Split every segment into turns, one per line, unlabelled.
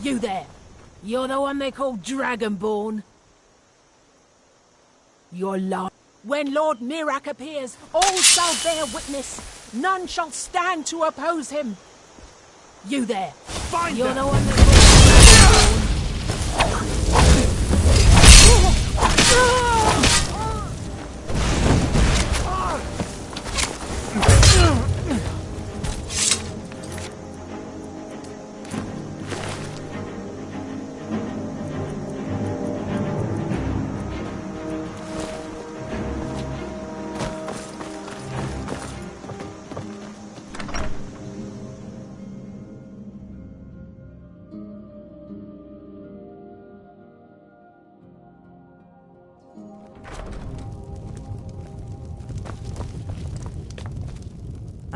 You there. You're the one they call Dragonborn. You're lying. When Lord Mirak appears, all shall bear witness. None shall stand to oppose him. You there.
Find
You're
them.
the one they call Dragonborn.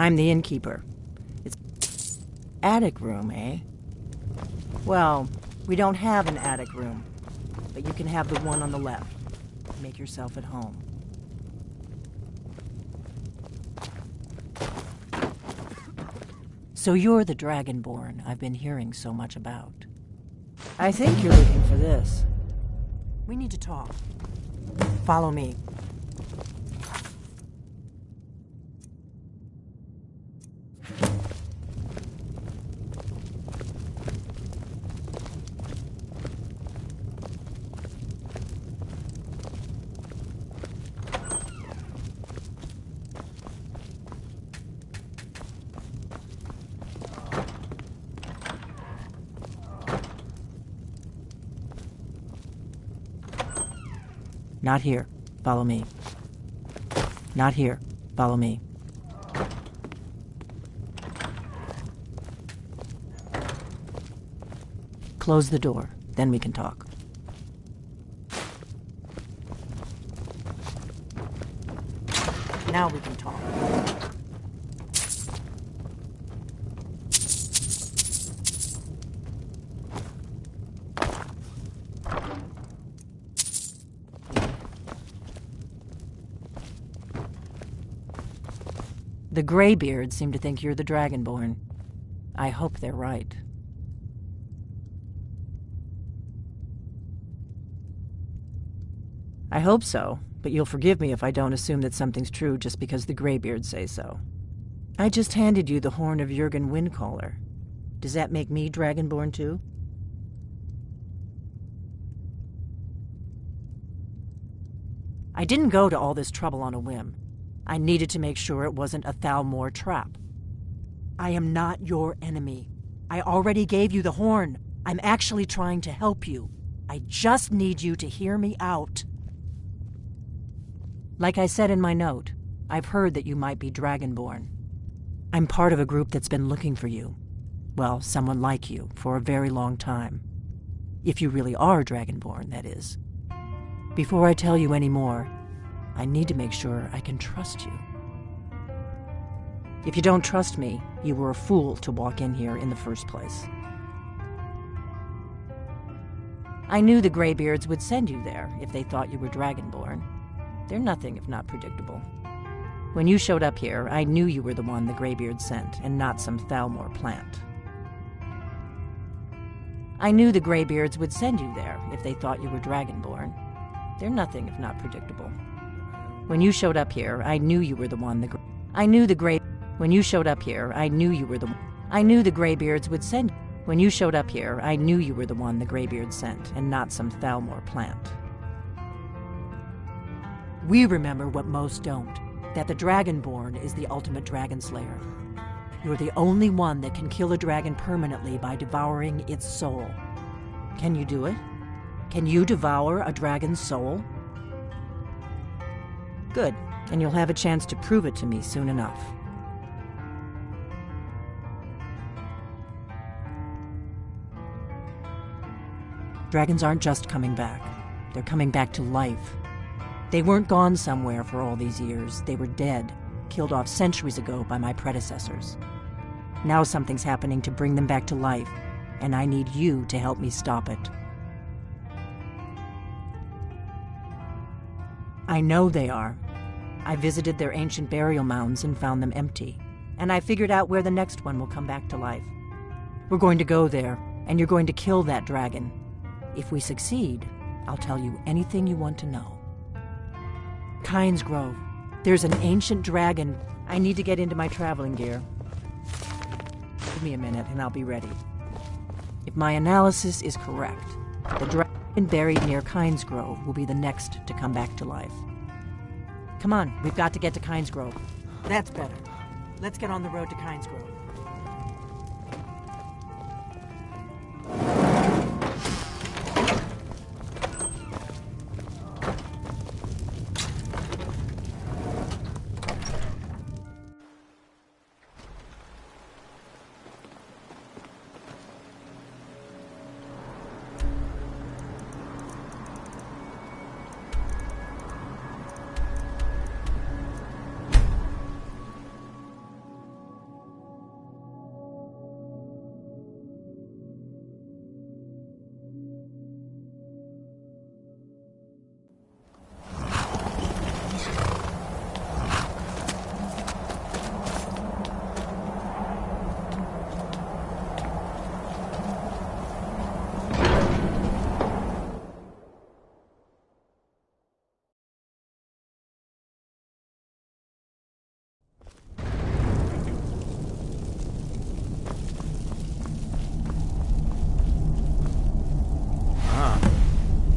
I'm the innkeeper. It's attic room, eh? Well, we don't have an attic room, but you can have the one on the left. Make yourself at home. So you're the Dragonborn I've been hearing so much about. I think you're looking for this. We need to talk. Follow me. Not here. Follow me. Not here. Follow me. Close the door, then we can talk. Now we can talk. The Greybeards seem to think you're the Dragonborn. I hope they're right. I hope so, but you'll forgive me if I don't assume that something's true just because the Greybeards say so. I just handed you the horn of Jurgen Windcaller. Does that make me Dragonborn too? I didn't go to all this trouble on a whim. I needed to make sure it wasn't a Thalmor trap. I am not your enemy. I already gave you the horn. I'm actually trying to help you. I just need you to hear me out. Like I said in my note, I've heard that you might be Dragonborn. I'm part of a group that's been looking for you. Well, someone like you, for a very long time. If you really are Dragonborn, that is. Before I tell you any more, I need to make sure I can trust you. If you don't trust me, you were a fool to walk in here in the first place. I knew the Greybeards would send you there if they thought you were Dragonborn. They're nothing if not predictable. When you showed up here, I knew you were the one the Greybeards sent, and not some Thalmor plant. I knew the Greybeards would send you there if they thought you were Dragonborn. They're nothing if not predictable. When you showed up here, I knew you were the one When you showed up here, I knew you were the I knew the Greybeards would send When you showed up here, I knew you were the one the Greybeards sent, and not some Thalmor plant. We remember what most don't, that the Dragonborn is the ultimate dragon slayer. You're the only one that can kill a dragon permanently by devouring its soul. Can you do it? Can you devour a dragon's soul? Good, and you'll have a chance to prove it to me soon enough. Dragons aren't just coming back. They're coming back to life. They weren't gone somewhere for all these years. They were dead, killed off centuries ago by my predecessors. Now something's happening to bring them back to life, and I need you to help me stop it. I know they are. I visited their ancient burial mounds and found them empty, and I figured out where the next one will come back to life. We're going to go there, and you're going to kill that dragon. If we succeed, I'll tell you anything you want to know. Kynes Grove. There's an ancient dragon. I need to get into my traveling gear. Give me a minute and I'll be ready. If my analysis is correct, the dragon buried near Kynes Grove will be the next to come back to life. Come on, we've got to get to Kynes Grove. That's better. Let's get on the road to Kynes Grove.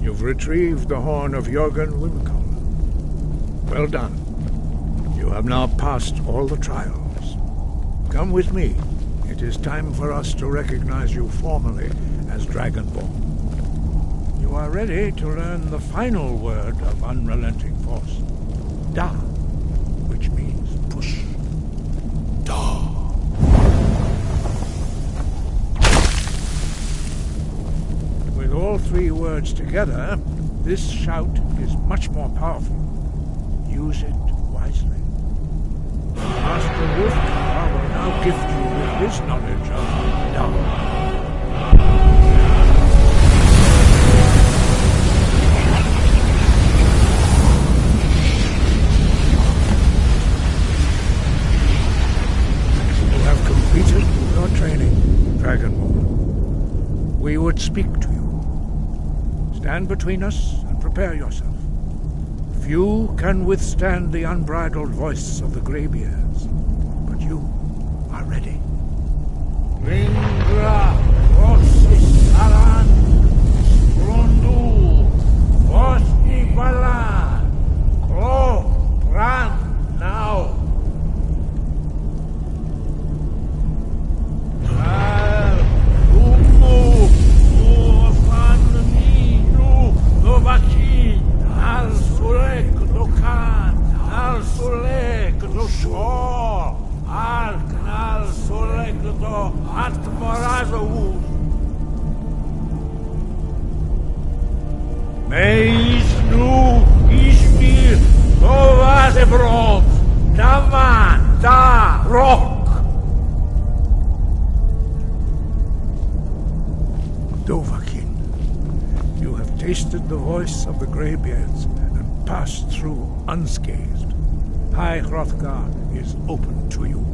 You've retrieved the horn of Jorgen Wimkel. Well done. You have now passed all the trials. Come with me. It is time for us to recognize you formally as Dragonborn. You are ready to learn the final word of unrelenting force. Da, which means push. Da. With all three words together, this shout is much more powerful. Use it wisely. Master Wolfgar will now gift you with his knowledge of Da. You have completed your training, Dragonborn. We would speak to you. Stand between us and prepare yourself. Few can withstand the unbridled voice of the Greybeards, but you are ready. Ringra, Rossis, Aran, Sprundu, Osti Balan, Klo, Bran, now. Al Sulek do Khan, Al Sulek do Shor, Al Sulek do Atmorazovus. Meis nu Ishmir, Tovazebrom, Daman, Da, Rock. Dovahkiin. You have tasted the voice of the Greybeards and passed through unscathed. High Hrothgar is open to you.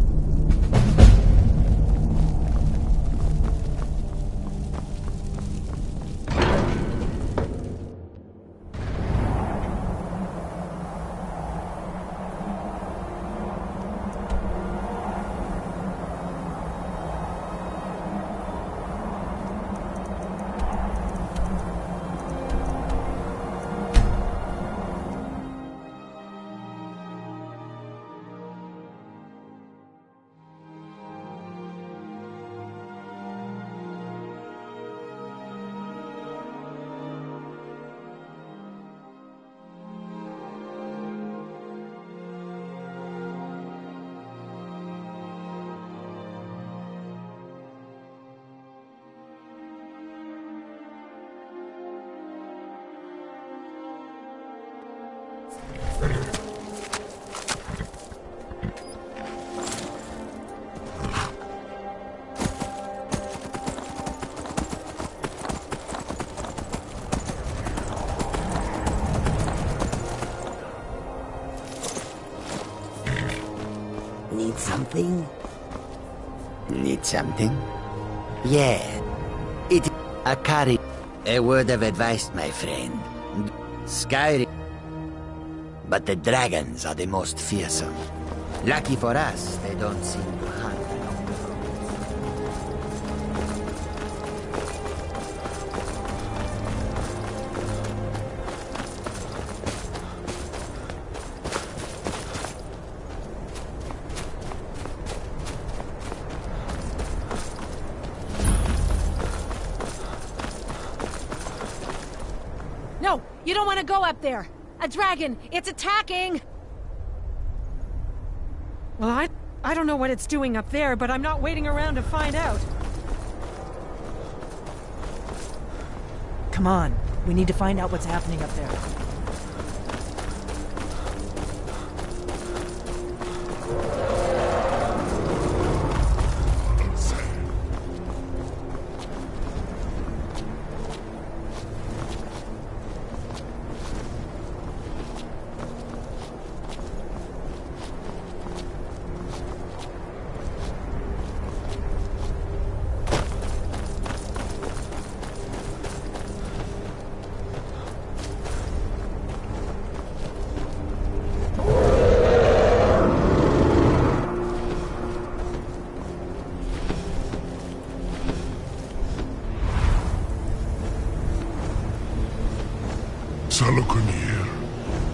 Need something? Need something? Yeah. Akari. A word of advice, my friend. Skyrim. But the dragons are the most fearsome. Lucky for us, they don't seem to hunt.
No, you don't want to go up there. A dragon, it's attacking!
Well, I don't know what it's doing up there, but I'm not waiting around to find out.
Come on. We need to find out what's happening up there.
Salokunir,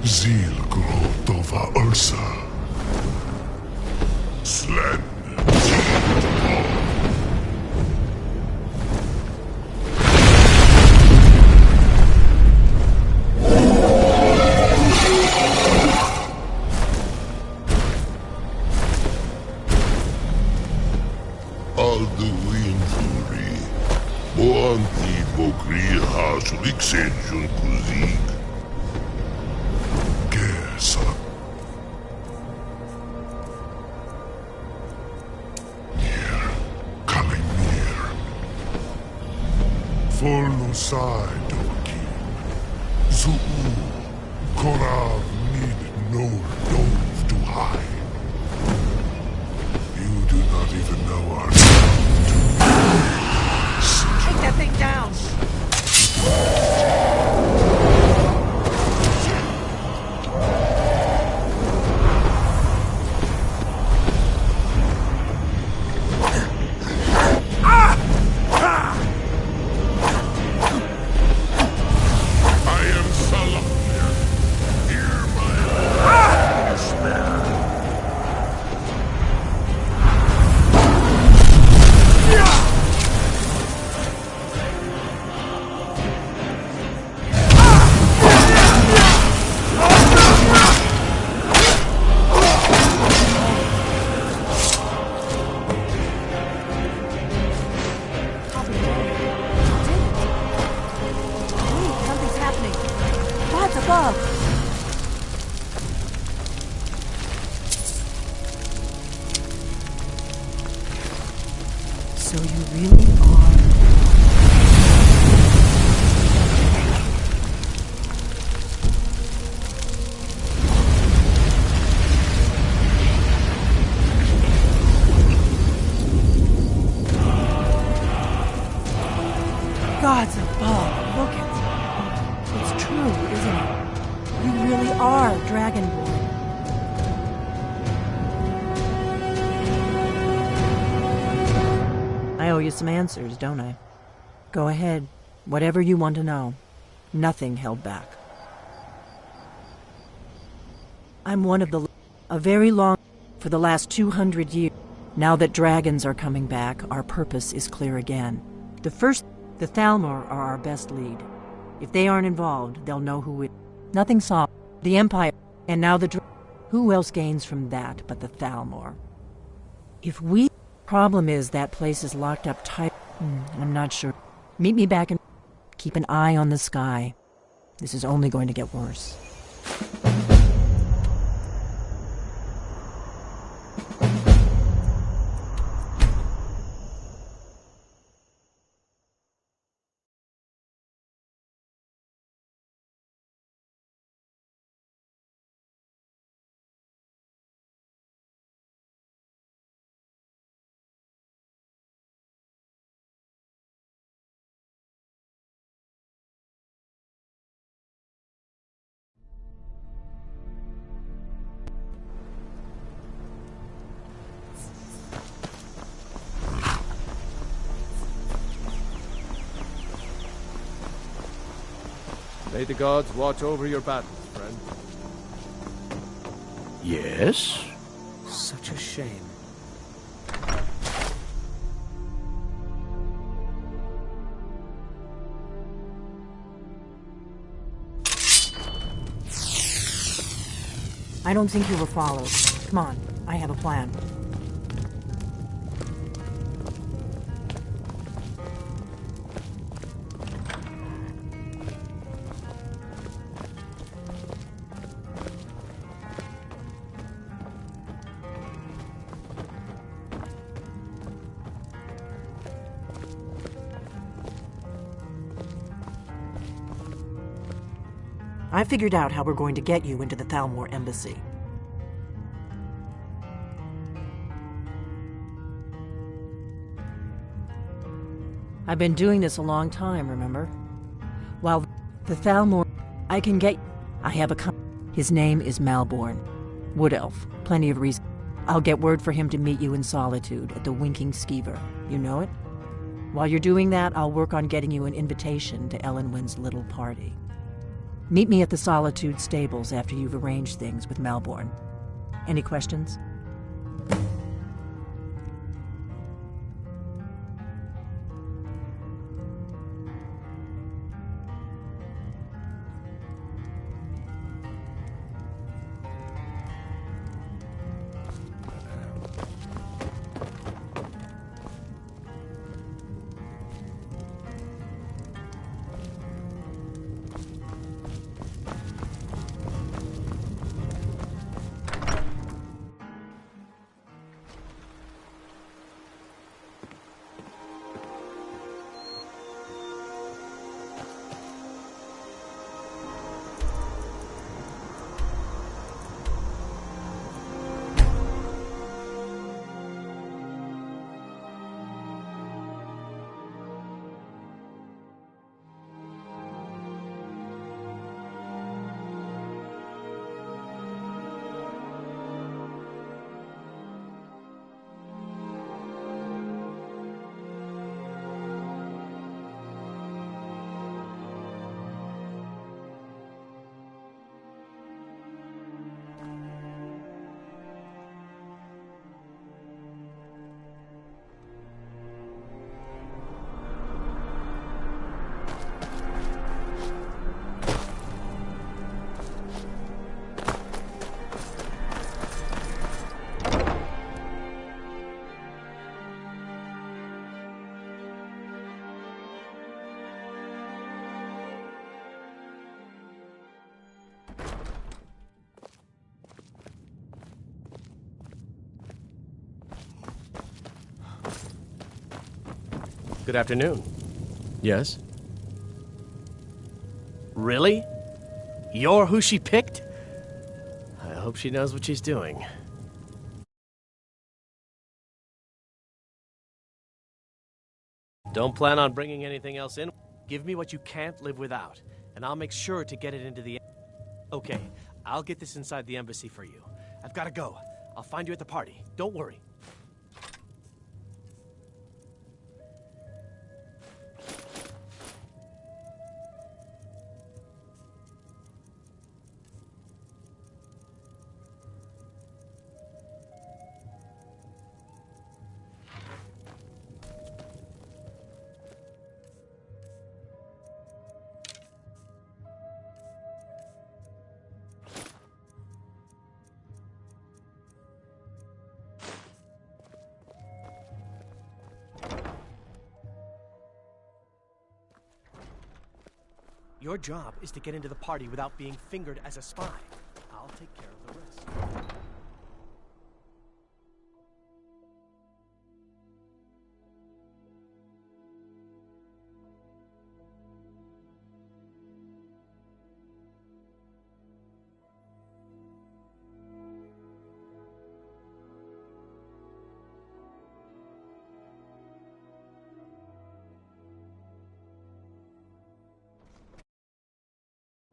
Zil Grotova Ursa. Slen. Alduin Boanti Bokri Hasulik Senjun Kuzik. Gersa. Nir. Kalimir. Volnusai Dokim. Zuu. Korav Mid no Dove to hide. You do not even know our
Take that thing down!
I am Salakir. Hear my despair.
Something's happening. What's above? So you really are... Gods above, look at it. It's true, isn't it? You really are Dragonborn. I owe you some answers, don't I? Go ahead. Whatever you want to know. Nothing held back. I'm one of the... a very long... for the last 200 years. Now that dragons are coming back, our purpose is clear again. The Thalmor are our best lead. If they aren't involved, they'll know who it... Nothing saw. The Empire, and now the... Who else gains from that but the Thalmor? If we... Problem is that place is locked up tight. I'm not sure. Meet me back and... Keep an eye on the sky. This is only going to get worse.
May the gods watch over your battles, friend.
Yes?
Such a shame.
I don't think you were followed. Come on, I have a plan. I figured out how we're going to get you into the Thalmor embassy. I've been doing this a long time, remember? While the Thalmor, I can get... I have a... His name is Malborn. Wood Elf. Plenty of reason. I'll get word for him to meet you in Solitude at the Winking Skeever. You know it? While you're doing that, I'll work on getting you an invitation to Elenwen's little party. Meet me at the Solitude stables after you've arranged things with Malborn. Any questions?
Good afternoon. Yes? Really? You're who she picked? I hope she knows what she's doing. Don't plan on bringing anything else in. Give me what you can't live without, and I'll make sure to get it into the... Okay, I'll get this inside the embassy for you. I've got to go. I'll find you at the party. Don't worry. Your job is to get into the party without being fingered as a spy. I'll take care of the rest.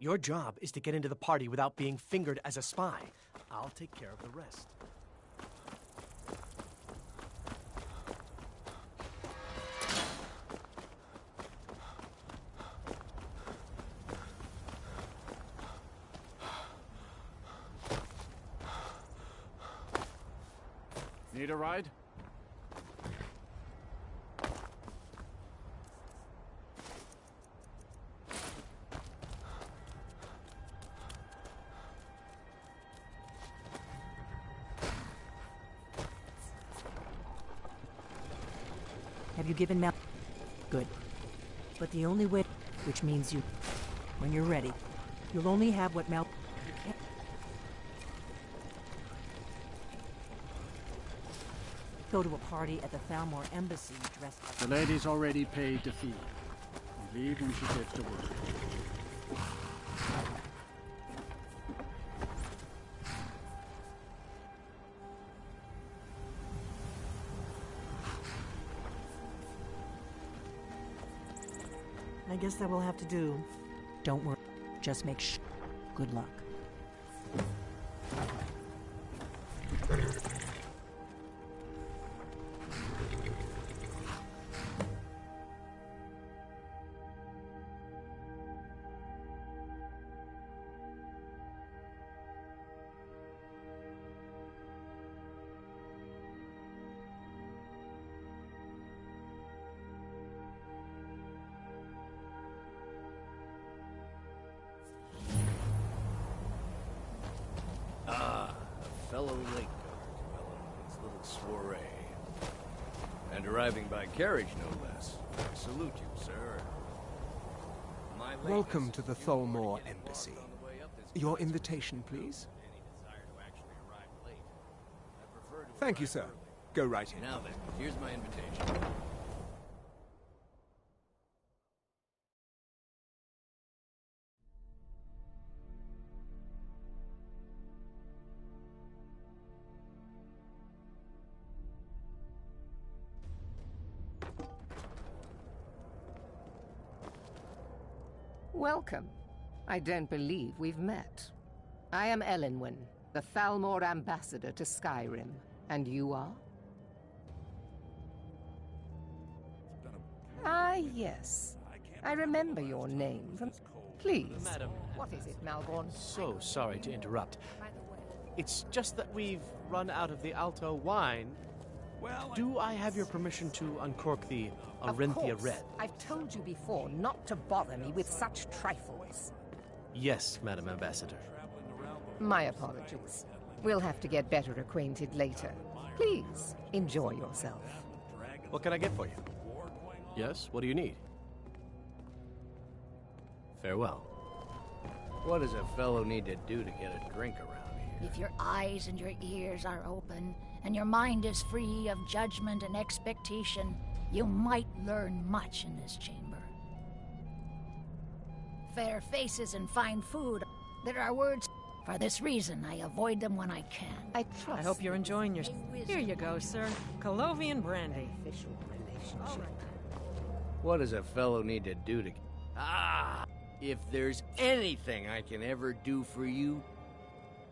Your job is to get into the party without being fingered as a spy. I'll take care of the rest.
Need a ride?
Have you given Mel? Good. But the only way, which means you, when you're ready, you'll only have what Mel. You can't. Go to a party at the Thalmor Embassy dressed like.
The lady's already paid the fee. You leave when she gets the word.
I guess that will have to do. Don't worry. Just make sure. Good luck.
Fellow lake guard, his little soiree. And arriving by carriage, no less. I salute you, sir.
Welcome to the Thalmor Embassy. Your invitation, please? Thank you, sir. Go right in.
Now then, here's my invitation.
Welcome. I don't believe we've met. I am Elenwen, the Thalmor ambassador to Skyrim. And you are? Ah, yes. I remember your name from... Please.
Madam.
What is it, Malborn?
So sorry to interrupt. It's just that we've run out of the Alto wine. Do I have your permission to uncork the Arinthia
Of course.
Red?
I've told you before not to bother me with such trifles.
Yes, Madam Ambassador.
My apologies. We'll have to get better acquainted later. Please, enjoy yourself.
What can I get for you? Yes, what do you need? Farewell.
What does a fellow need to do to get a drink around here?
If your eyes and your ears are open, and your mind is free of judgment and expectation, you might learn much in this chamber. Fair faces and fine food, there are words. For this reason, I avoid them when I can.
I trust.
I hope you're enjoying your... Here you go, sir. Colovian brandy.
Official relationship.
What does a fellow need to do to... Ah! If there's anything I can ever do for you,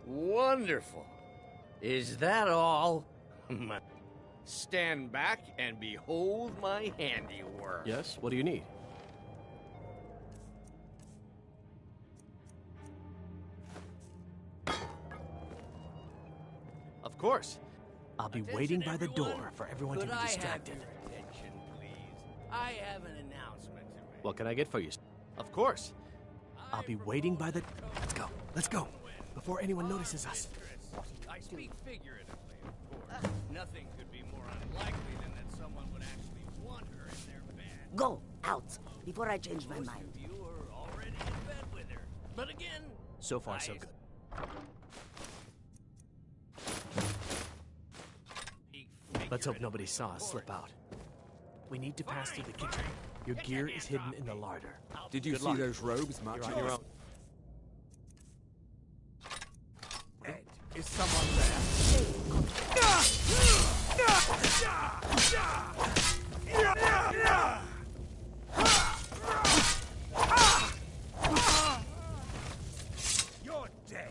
wonderful. Is that all? Stand back and behold my handiwork.
Yes, what do you need? Of course. I'll be waiting by the door for everyone to be distracted.
Attention, please. I have an announcement to make.
What can I get for you? Of course. I'll be waiting by the... Let's go, before anyone notices us.
I speak figuratively, of course. Nothing could be more unlikely than that someone would actually want her in their bed.
Go, out, before I change my mind.
You are already in bed with her. But again...
So far, so good. Let's hope nobody saw us slip out. We need to pass through the kitchen. Your gear is hidden in the larder.
Did you see those robes marching?
You're on your own.
Ed, is someone there? You're dead.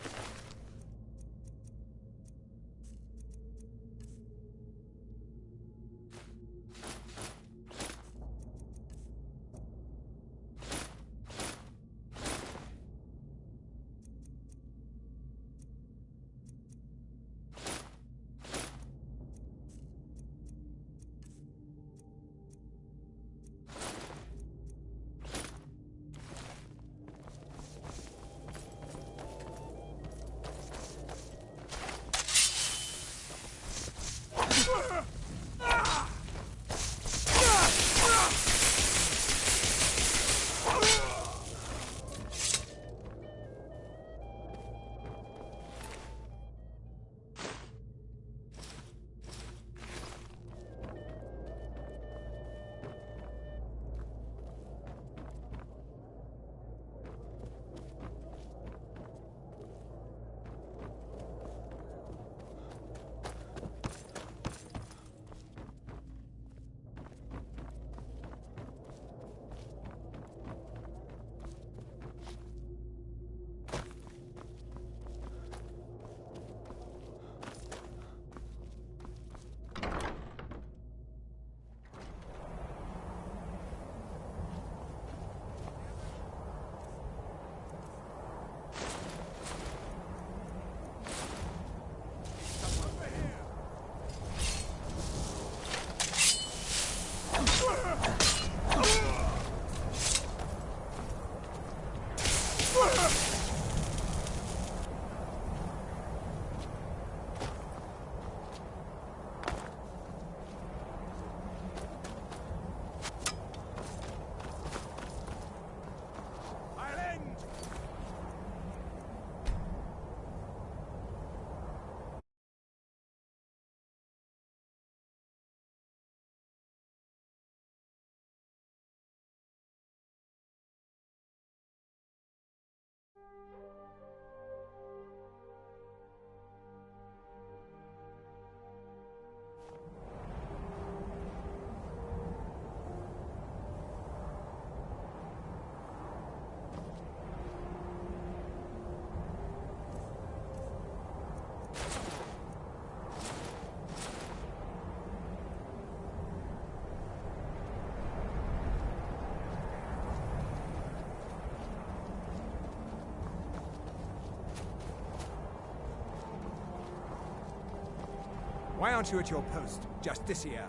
Why aren't you at your post, Justiciar?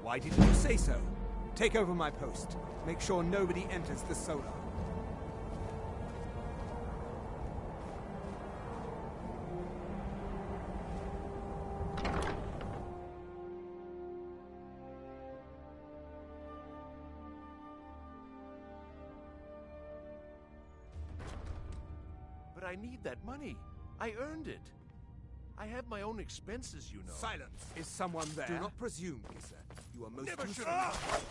Why didn't you say so? Take over my post. Make sure nobody enters the Solar.
But I need that money. I earned it. I have my own expenses, you know.
Silence! Is someone there? Do not presume, Kisser. You are most
Never
useful.
should have.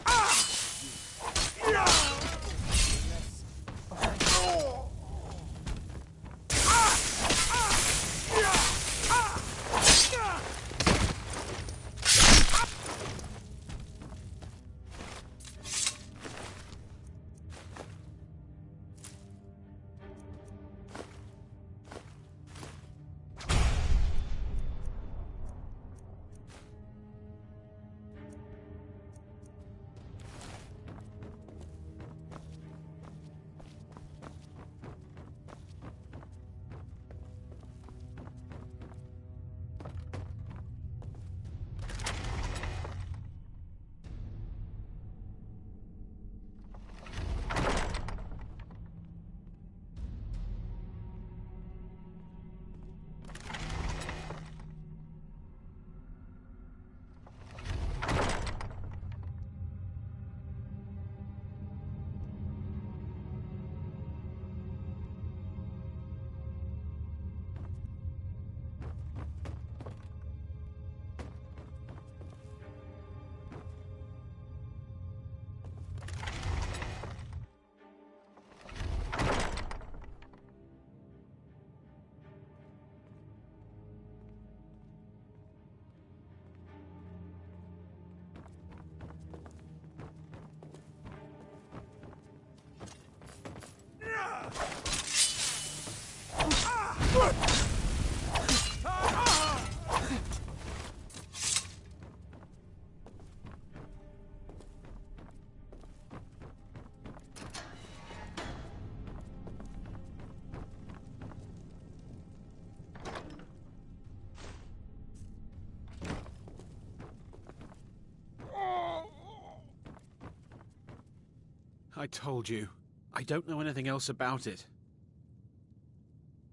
I told you. I don't know anything else about it.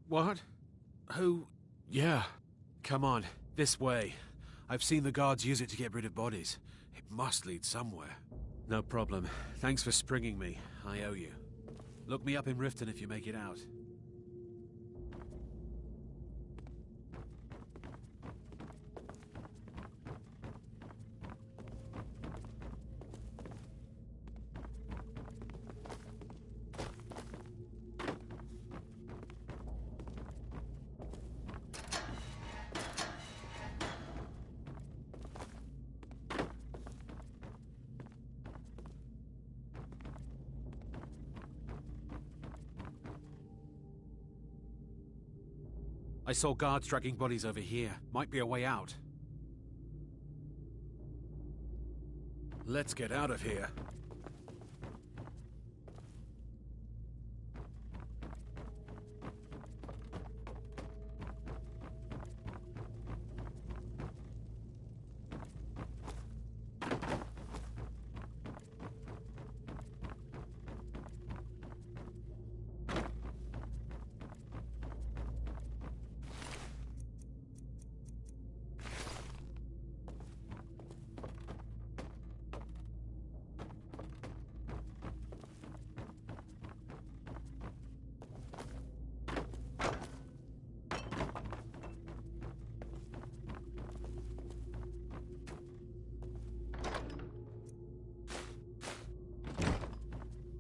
What? Who? Yeah. Come on, this way. I've seen the guards use it to get rid of bodies. It must lead somewhere. No problem. Thanks for springing me. I owe you. Look me up in Riften if you make it out. I saw guards dragging bodies over here. Might be a way out. Let's get out of here.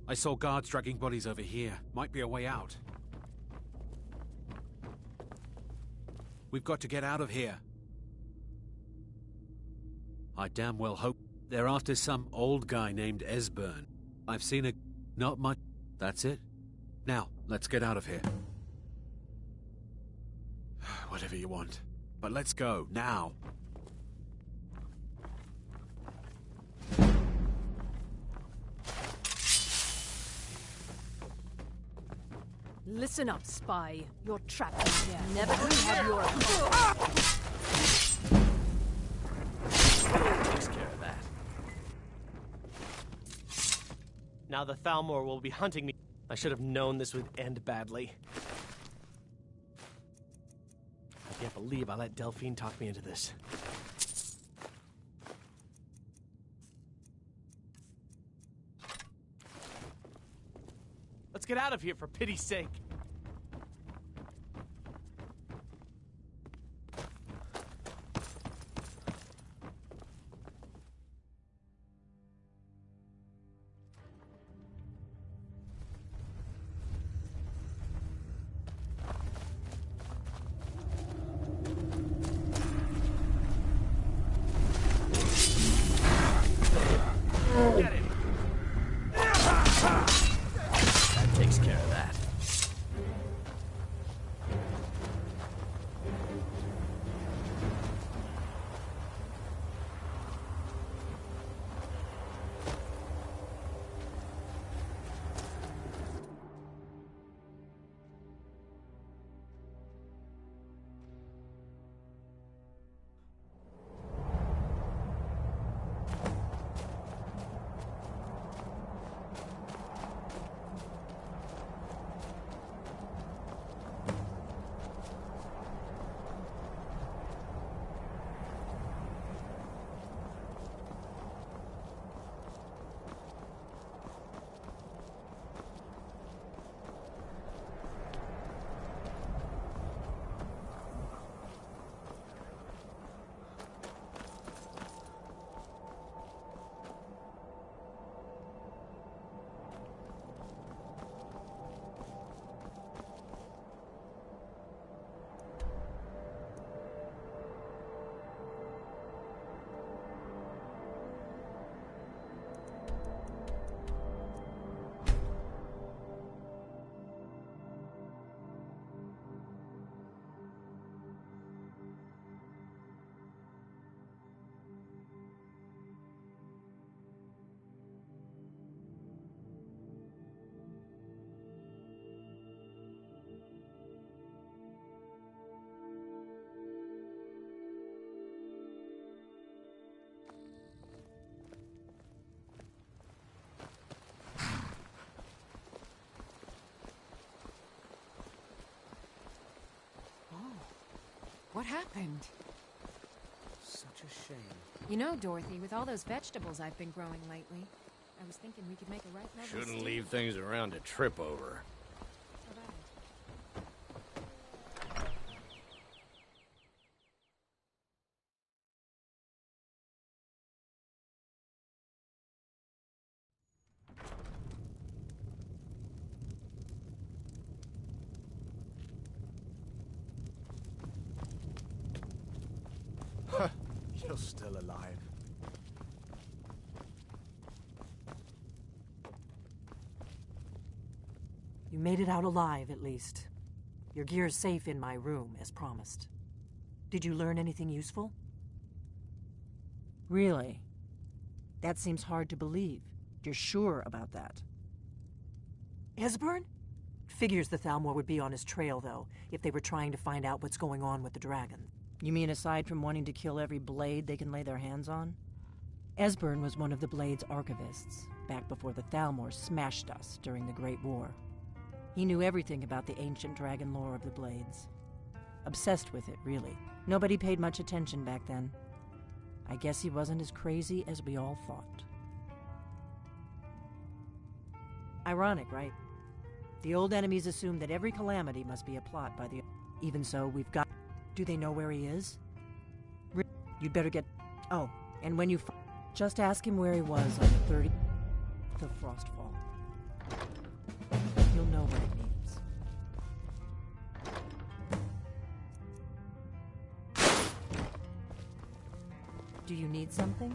I saw guards dragging bodies over here. Might be a way out. We've got to get out of here. I damn well hope they're after some old guy named Esbern. I've seen a... not much... That's it. Now, let's get out of here. Whatever you want. But let's go, now.
Listen up, spy. You're trapped in here. Never gonna have your...
Takes care of that. Now the Thalmor will be hunting me. I should have known this would end badly. I can't believe I let Delphine talk me into this. Let's get out of here, for pity's sake. Get him. That takes care of that.
What happened?
Such a shame.
You know, Dorothy, with all those vegetables I've been growing lately, I was thinking we could make a right level
Shouldn't
stew.
leave things around to trip over.
You're still alive.
You made it out alive, at least. Your gear's safe in my room, as promised. Did you learn anything useful? Really? That seems hard to believe. You're sure about that? Esbern? Figures the Thalmor would be on his trail, though, if they were trying to find out what's going on with the dragon. You mean aside from wanting to kill every blade they can lay their hands on? Esbern was one of the Blade's archivists, back before the Thalmor smashed us during the Great War. He knew everything about the ancient dragon lore of the Blades. Obsessed with it, really. Nobody paid much attention back then. I guess he wasn't as crazy as we all thought. Ironic, right? The old enemies assumed that every calamity must be a plot by the... Even so, we've got... Do they know where he is? You'd better get... Oh, and when you... Just ask him where he was on the 30th of Frostfall. You'll know what it means. Do you need something?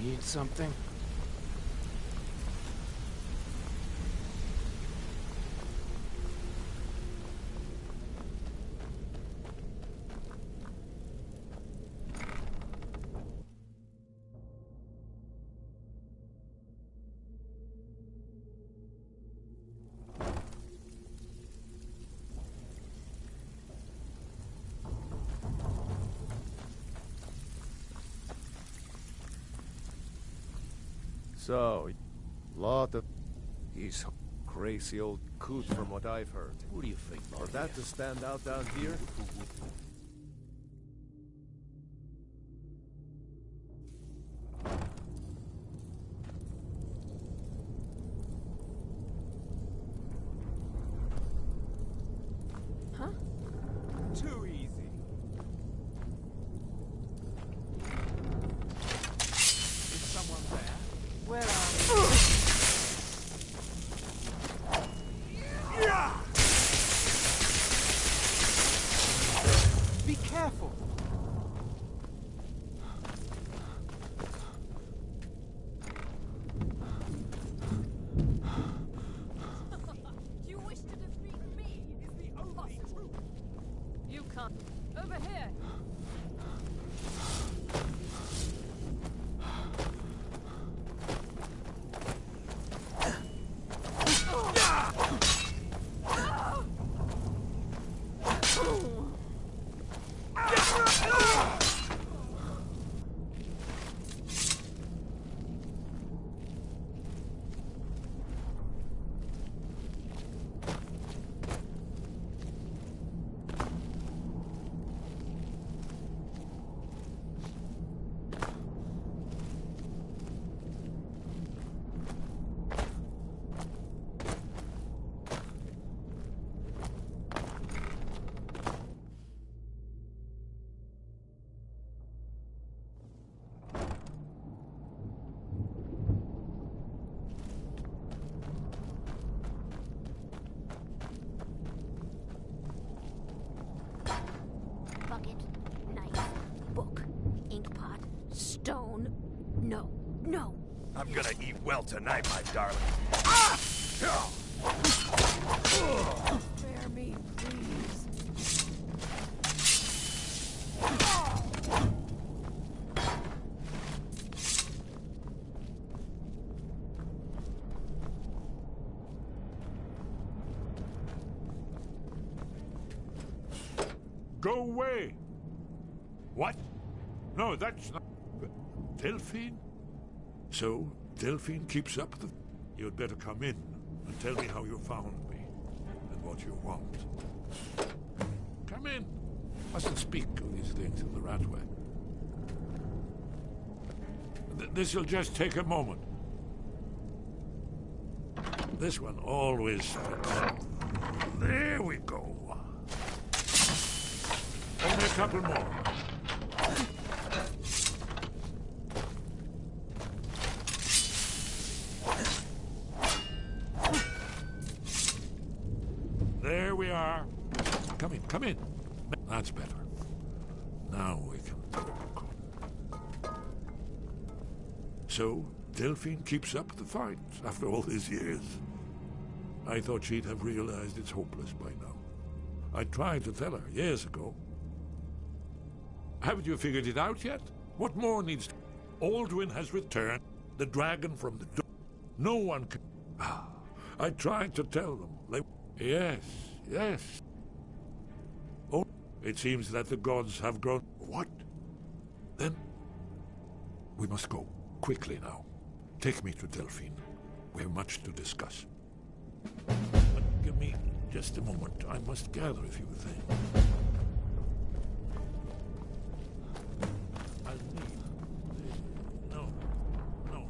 Need something?
So, lot of... He's crazy old coot from what I've heard.
What do you think,
For that to stand out down here?
Huh? Too easy. Is someone there?
Where are
Be careful!
You wish to defeat me? Is the only truth. You can't. Over here.
Bucket, knife, book, inkpot, stone. No, no.
I'm gonna eat well tonight, my darling.
Spare me, please.
Go away! What? No, that's not... Delphine? So, Delphine keeps up the... You'd better come in and tell me how you found me and what you want. Come in. Mustn't speak of these things in the Ratway. This'll just take a moment. This one always fits. There we go. Only a couple more. There we are. Come in, come in. That's better. Now we can talk. So, Delphine keeps up the fight after all these years. I thought she'd have realized it's hopeless by now. I tried to tell her years ago. Haven't you figured it out yet? What more needs to... Aldwin has returned, the dragon from the door. No one can... I tried to tell them. Yes, yes. Oh, it seems that the gods have grown... What? Then... We must go. Quickly now. Take me to Delphine. We have much to discuss. But give me just a moment. I must gather a few things. I'll need this. No. No.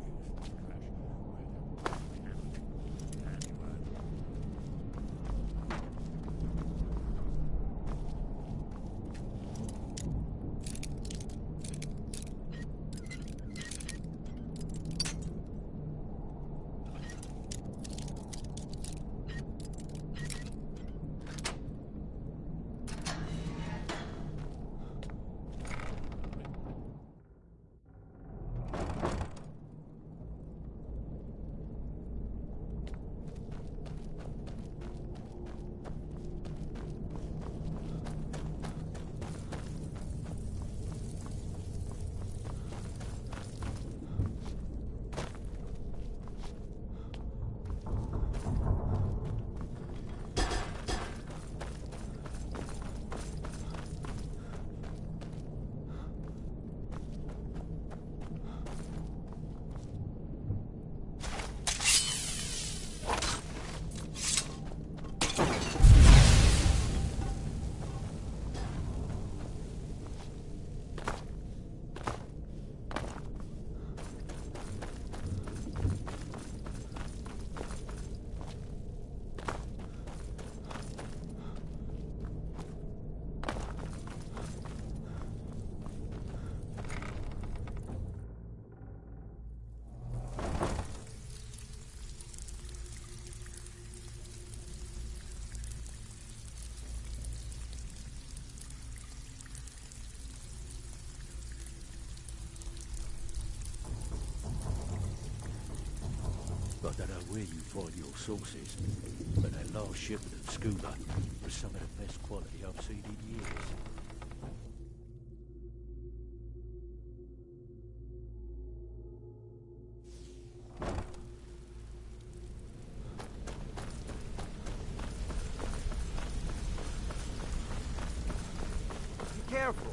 I don't know where you find your sources, but that last shipment of Schooner was some of the best quality I've seen in years.
Be careful.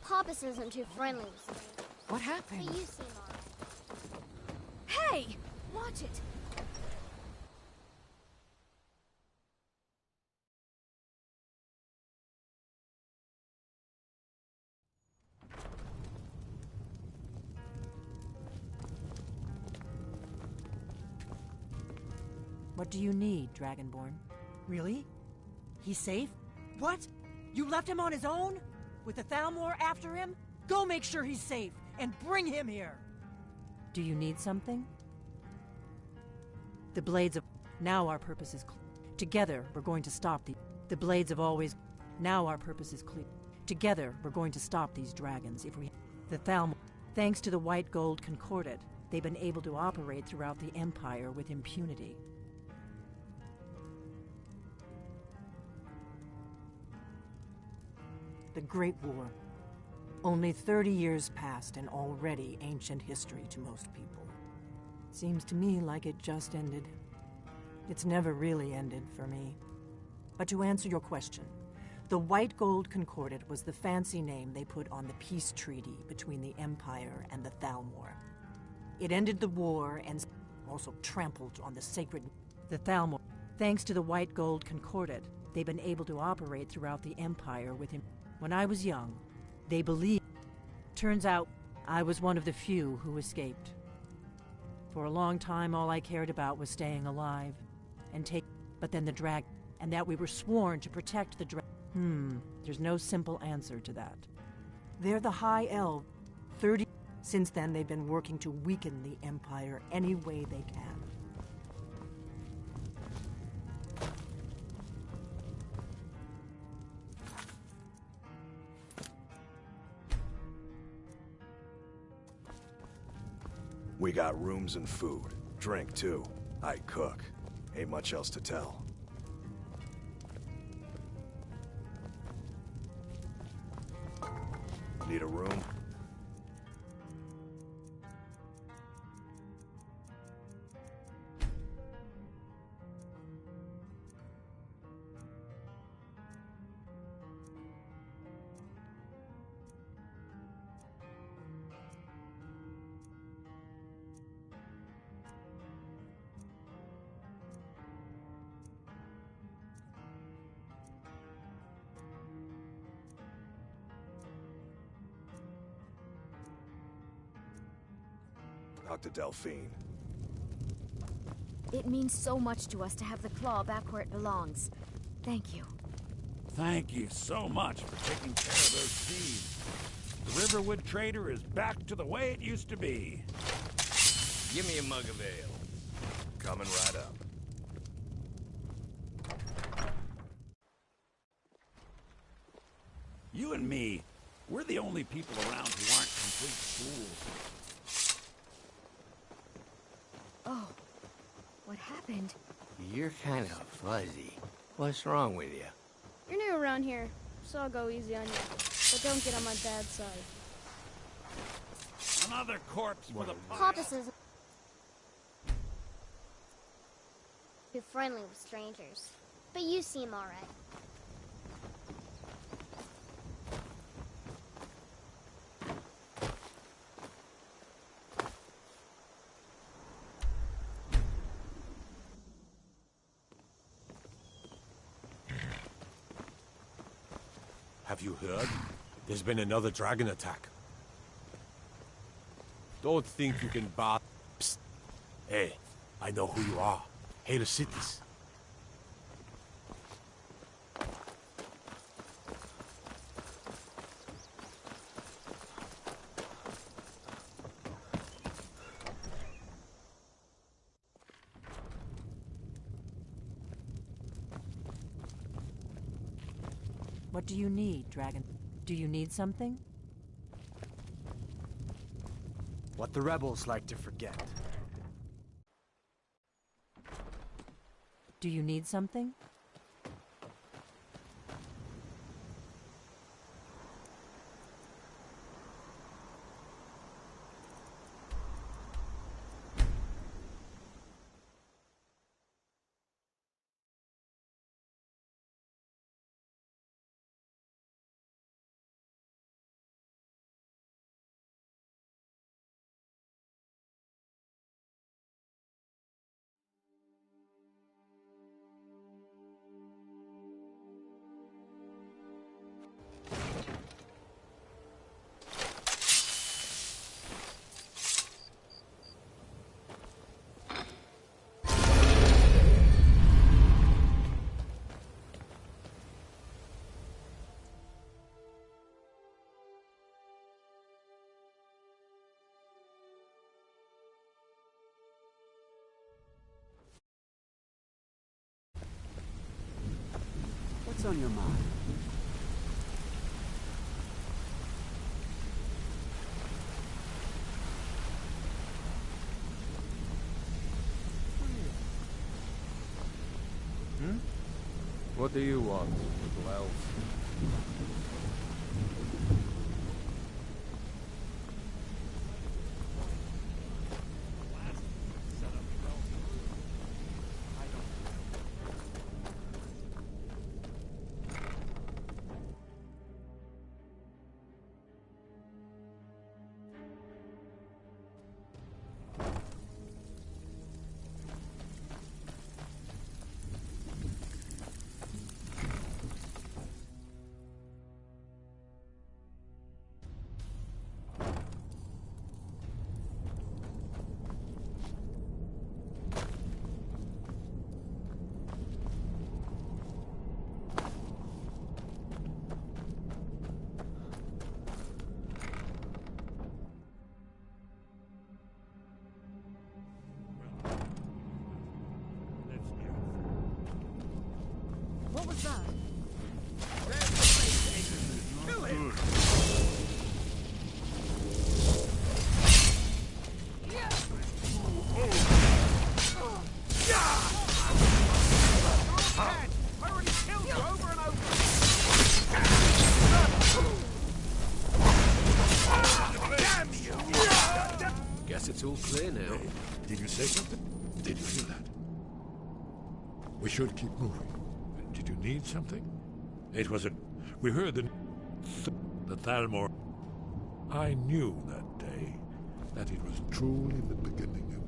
Poppus isn't too friendly with strangers.
What happened?
But you seem alright.
Hey! Watch it!
What do you need, Dragonborn?
Really? He's safe? What? You left him on his own? With the Thalmor after him? Go make sure he's safe, and bring him here!
Do you need something? The Blades of... Now our purpose is clear. Together, we're going to stop the Blades of always... Now our purpose is clear. Together, we're going to stop these dragons if we... The Thalmor... Thanks to the White Gold Concordat, they've been able to operate throughout the Empire with impunity. The Great War. Only 30 years passed and already ancient history to most people. Seems to me like it just ended. It's never really ended for me. But to answer your question, the White Gold Concordat was the fancy name they put on the peace treaty between the Empire and the Thalmor. It ended the war and also trampled on the sacred... The Thalmor. Thanks to the White Gold Concordat, they've been able to operate throughout the Empire with him. When I was young, they believed... Turns out, I was one of the few who escaped. For a long time, all I cared about was staying alive and take... But then the drag... And that we were sworn to protect the drag... There's no simple answer to that. They're the High Elves. 30... Since then, they've been working to weaken the Empire any way they can.
We got rooms and food. Drink, too. I cook. Ain't much else to tell. Need a room? Dr. Delphine.
It means so much to us to have the claw back where it belongs. Thank you.
Thank you so much for taking care of those thieves. The Riverwood Trader is back to the way it used to be.
Give me a mug of ale.
Coming right up.
You and me, we're the only people around who aren't complete fools.
Oh, what happened?
You're kind of fuzzy. What's wrong with you?
You're new around here, so I'll go easy on you. But don't get on my bad side.
Another corpse for the
Papa says too friendly with strangers. But you seem alright.
Have you heard? There's been another dragon attack. Don't think you can Psst. Hey, I know who you are. Hail Cities.
What do you need, Dragon? Do you need something?
What the rebels like to forget.
Do you need something?
What's on your mind?
What do you want, little elf?
What was that?
Kill him! I already killed you over and over! Damn you!
Guess it's all clear now.
Hey, did you say something? Did you hear that? We should keep moving. Did you need something? It was a... We heard the Thalmor. I knew that day that it was truly the beginning of